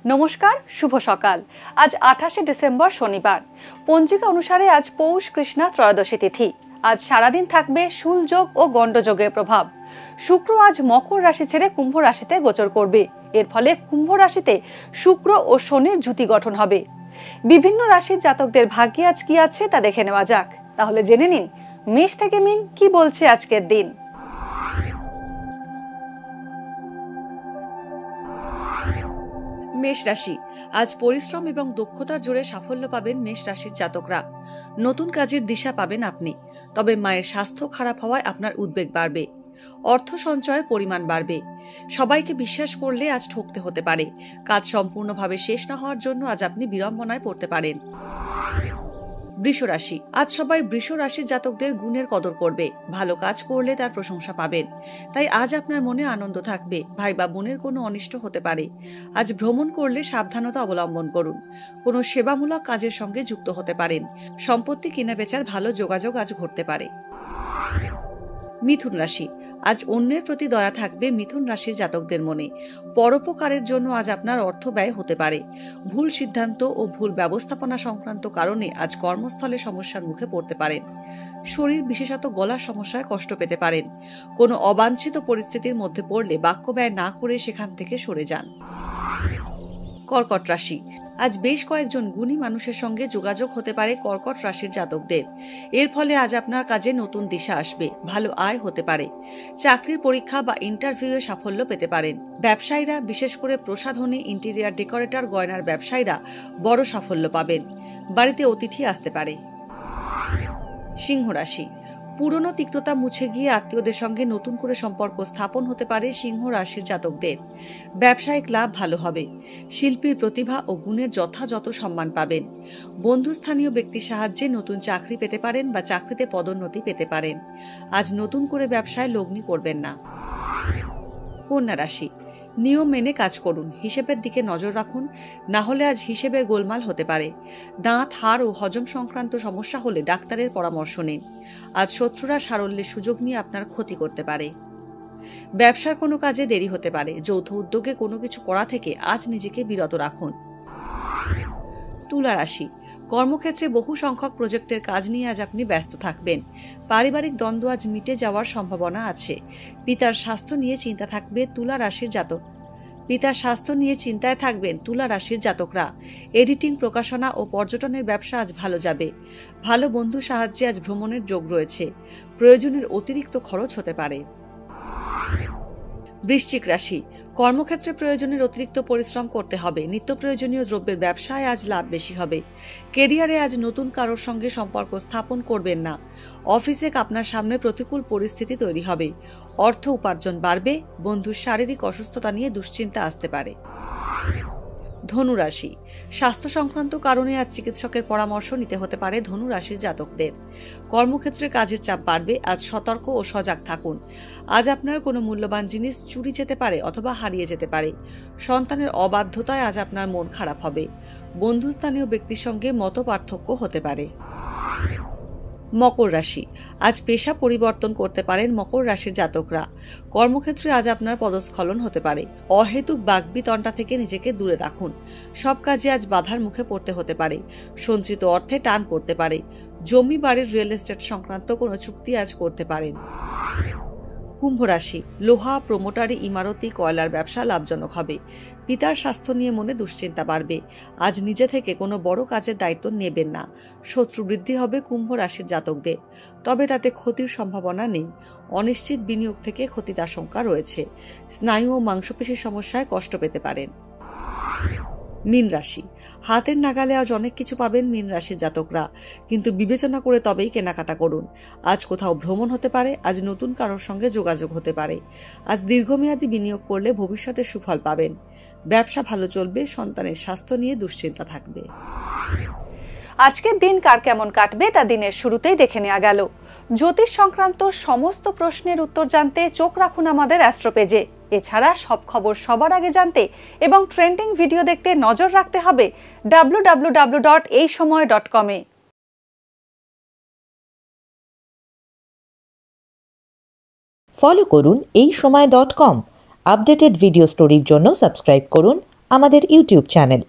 নমস্কার, শুভ সকাল। আজ 28শে ডিসেম্বর শনিবার। পঞ্জিকা অনুসারে আজ পৌষ কৃষ্ণা ত্রয়োদশী তিথি। আজ সারাদিন থাকবে শূলযোগ ও গণ্ডযোগের প্রভাব। শুক্র আজ মকর রাশি ছেড়ে কুম্ভ রাশিতে গোচর করবে। এর ফলে কুম্ভ রাশিতে শুক্র ও শনির জুতি গঠন হবে। বিভিন্ন রাশির জাতকদের ভাগ্যে আজ কি আছে তা দেখে নেওয়া যাক। তাহলে জেনে নিন মেষ থেকে মিন কি বলছে আজকের দিন। মেষ রাশি, আজ পরিশ্রম এবং দক্ষতার জোরে সাফল্য পাবেন মেষ রাশির জাতকরা। নতুন কাজের দিশা পাবেন আপনি। তবে মায়ের স্বাস্থ্য খারাপ হওয়ায় আপনার উদ্বেগ বাড়বে। অর্থ সঞ্চয়ের পরিমাণ বাড়বে। সবাইকে বিশ্বাস করলে আজ ঠকতে হতে পারে। কাজ সম্পূর্ণভাবে শেষ না হওয়ার জন্য আজ আপনি বিড়ম্বনায় পড়তে পারেন। বৃষ রাশি, আজ সবাই বৃষ রাশির জাতকদের গুণের কদর করবে। ভালো কাজ করলে তার প্রশংসা পাবেন। তাই আজ আপনার মনে আনন্দ থাকবে। ভাই বা বোনের কোনো অনিষ্ট হতে পারে। আজ ভ্রমণ করলে সাবধানতা অবলম্বন করুন। কোনো সেবামূলক কাজের সঙ্গে যুক্ত হতে পারেন। সম্পত্তি কেনাবেচার ভালো যোগাযোগ আজ ঘটতে পারে। মিথুন রাশি, আজ অন্যের প্রতি দয়া থাকবে মিথুন রাশির জাতকদের মনে। পরোপকারের জন্য আজ আপনার অর্থ ব্যয় হতে পারে। ভুল সিদ্ধান্ত ও ভুল ব্যবস্থাপনা সংক্রান্ত কারণে আজ কর্মস্থলে সমস্যার মুখে পড়তে পারেন। শরীর বিশেষত গলার সমস্যায় কষ্ট পেতে পারেন। কোনো অবাঞ্ছিত পরিস্থিতির মধ্যে পড়লে বাক্য ব্যয় না করে সেখান থেকে সরে যান। কর্কট রাশি, আজ বেশ কয়েকজন গুণী মানুষের সঙ্গে যোগাযোগ হতে পারে কর্কট রাশির জাতকদের। এর ফলে আজ আপনার কাজে নতুন দিশা আসবে। ভালো আয় হতে পারে। চাকরির পরীক্ষা বা ইন্টারভিউয়ে সাফল্য পেতে পারেন। ব্যবসায়ীরা, বিশেষ করে প্রসাধনী, ইন্টেরিয়ার ডেকোরেটর, গয়নার ব্যবসায়ীরা বড় সাফল্য পাবেন। বাড়িতে অতিথি আসতে পারে। সিংহ রাশি, পুরনো তিক্ততা মুছে গিয়ে আত্মীয়দের সঙ্গে নতুন করে সম্পর্ক স্থাপন হতে পারে সিংহ রাশির জাতকদের। ব্যবসায়িক লাভ ভালো হবে। শিল্পীর প্রতিভা ও গুণের যথাযথ সম্মান পাবেন। বন্ধুস্থানীয় ব্যক্তির সাহায্যে নতুন চাকরি পেতে পারেন বা চাকরিতে পদোন্নতি পেতে পারেন। আজ নতুন করে ব্যবসায় লগ্নি করবেন না। কন্যা রাশি, নিয়ম মেনে কাজ করুন। হিসেবের দিকে নজর রাখুন, না হলে আজ হিসেবের গোলমাল হতে পারে। দাঁত, হাড় ও হজম সংক্রান্ত সমস্যা হলে ডাক্তারের পরামর্শ নিন। আজ শত্রুরা সারল্যের সুযোগ নিয়ে আপনার ক্ষতি করতে পারে। ব্যবসার কোনো কাজে দেরি হতে পারে। যৌথ উদ্যোগে কোনো কিছু করা থেকে আজ নিজেকে বিরত রাখুন। তুলা রাশি, কর্মক্ষেত্রে বহু সংখ্যক প্রজেক্টের কাজ নিয়ে আজ আপনি ব্যস্ত থাকবেন। পারিবারিক দ্বন্দ্ব আজ মিটে যাওয়ার সম্ভাবনা আছে। পিতার স্বাস্থ্য নিয়ে চিন্তা থাকবে তুলা রাশির জাতক। পিতার স্বাস্থ্য নিয়ে চিন্তায় থাকবেন তুলা রাশির জাতকরা। এডিটিং, প্রকাশনা ও পর্যটনের ব্যবসা আজ ভালো যাবে। ভালো বন্ধু সাহায্যে আজ ভ্রমণের যোগ রয়েছে। প্রয়োজনের অতিরিক্ত খরচ হতে পারে। বৃশ্চিক রাশি, কর্মক্ষেত্রে প্রয়োজনের অতিরিক্ত পরিশ্রম করতে হবে। নিত্য প্রয়োজনীয় দ্রব্যের ব্যবসায় আজ লাভ বেশি হবে। কেরিয়ারে আজ নতুন কারোর সঙ্গে সম্পর্ক স্থাপন করবেন না। অফিসে আপনার সামনে প্রতিকূল পরিস্থিতি তৈরি হবে। অর্থ উপার্জন বাড়বে। বন্ধুর শারীরিক অসুস্থতা নিয়ে দুশ্চিন্তা আসতে পারে। ধনু রাশি, স্বাস্থ্য সংক্রান্ত কারণে আজ চিকিৎসকের পরামর্শ নিতে হতে পারে ধনু রাশির জাতকদের। কর্মক্ষেত্রে কাজের চাপ বাড়বে। আজ সতর্ক ও সজাগ থাকুন। আজ আপনার কোনো মূল্যবান জিনিস চুরি যেতে পারে অথবা হারিয়ে যেতে পারে। সন্তানের অবাধ্যতায় আজ আপনার মন খারাপ হবে। বন্ধুস্থানীয় ব্যক্তির সঙ্গে মত পার্থক্য হতে পারে। মকর রাশি, আজ পেশা পরিবর্তন করতে পারেন মকর রাশির জাতকরা। কর্মক্ষেত্রে আজ আপনার পদস্খলন হতে পারে। অহেতুক বাগ্বিতণ্ডা থেকে নিজেকে দূরে রাখুন। সব কাজে আজ বাধার মুখে পড়তে হতে পারে। সঞ্চিত অর্থে টান পড়তে পারে। জমি, বাড়ির, রিয়েল এস্টেট সংক্রান্ত কোনো চুক্তি আজ করতে পারেন। কুম্ভ রাশি, লোহা, প্রমোটারি, ইমারতি, কয়লার ব্যবসা লাভজনক হবে। পিতার স্বাস্থ্য নিয়ে মনে দুশ্চিন্তা বাড়বে। আজ নিজে থেকে কোনো বড় কাজের দায়িত্ব নেবেন না। শত্রু বৃদ্ধি হবে কুম্ভ রাশির জাতকদের। তবে তাতে ক্ষতির সম্ভাবনা নেই। অনিশ্চিত বিনিয়োগ থেকে ক্ষতির আশঙ্কা রয়েছে। স্নায়ু ও মাংসপেশির সমস্যায় কষ্ট পেতে পারেন। মীন রাশি, হাতের নাগালে আজ অনেক কিছু পাবেন মীন রাশির জাতকরা, কিন্তু বিবেচনা করে তবেই কেনাকাটা করুন। আজ কোথাও ভ্রমণ হতে পারে। আজ নতুন কারোর সঙ্গে যোগাযোগ হতে পারে। আজ দীর্ঘমেয়াদী বিনিয়োগ করলে ভবিষ্যতে সুফল পাবেন। ব্যবসা ভালো চলবে। সন্তানের স্বাস্থ্য নিয়ে দুশ্চিন্তা থাকবে। আজকের দিন কার কেমন কাটবে তা দিনের শুরুতেই দেখে নেওয়া গেল। জ্যোতিষ সংক্রান্ত সমস্ত প্রশ্নের উত্তর জানতে চোখ রাখুন আমাদের অ্যাস্ট্রো পেজে। এছাড়া সব খবর সবার আগে জানতে এবং ট্রেন্ডিং ভিডিও দেখতে নজর রাখতে হবে www.এইসময়.com এ। ফলো করুন এইসময়.com। আপডেটেড ভিডিও স্টোরির জন্য সাবস্ক্রাইব করুন আমাদের ইউটিউব চ্যানেল।